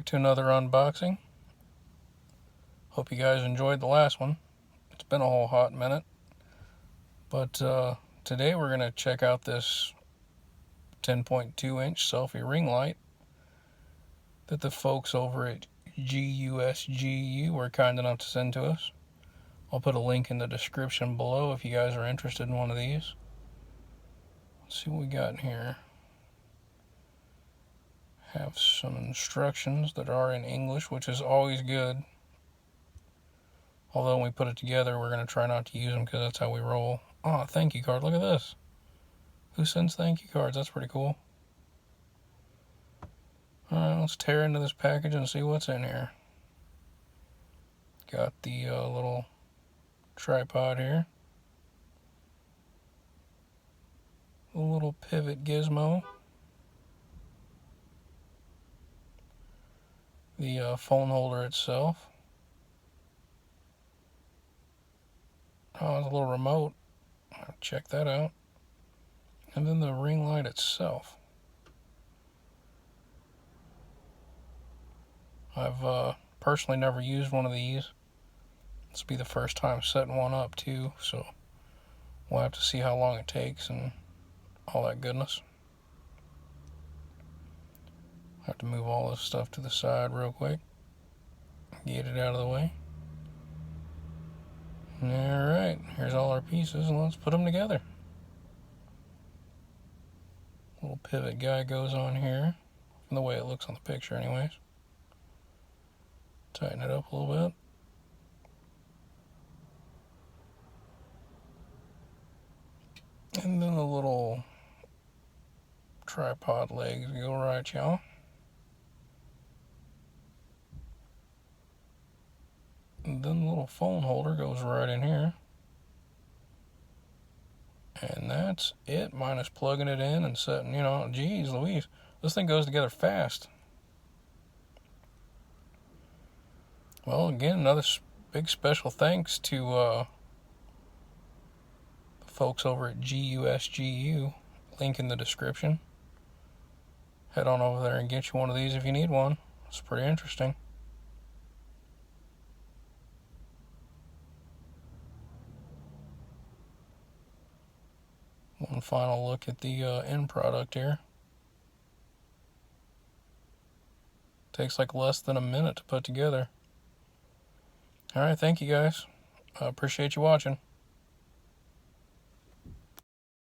to another unboxing. Hope you guys enjoyed the last one. It's been a whole hot minute. But today we're going to check out this 10.2-inch selfie ring light that the folks over at GUSGU were kind enough to send to us. I'll put a link in the description below if you guys are interested in one of these. Let's see what we got in here. Have some instructions that are in English, which is always good. Although when we put it together, we're going to try not to use them because that's how we roll. Oh, a thank you card. Look at this. Who sends thank you cards? That's pretty cool. Alright, let's tear into this package and see what's in here. Got the little tripod here. A little pivot gizmo. The phone holder itself. Oh, it's a little remote. I'll check that out. And then the ring light itself. I've personally never used one of these. This will be the first time setting one up too, so we'll have to see how long it takes and all that goodness. Have to move all this stuff to the side real quick. Get it out of the way. Alright, here's all our pieces, and let's put them together. Little pivot guy goes on here, from the way it looks on the picture anyways. Tighten it up a little bit. And then the little tripod legs go right, y'all. And then the little phone holder goes right in here. And that's it, minus plugging it in and setting, you know, geez Louise. This thing goes together fast. Well, again, another big special thanks to the folks over at GUSGU. Link in the description. Head on over there and get you one of these if you need one. It's pretty interesting. One final look at the end product here. Takes like less than a minute to put together. Alright, thank you guys. I appreciate you watching.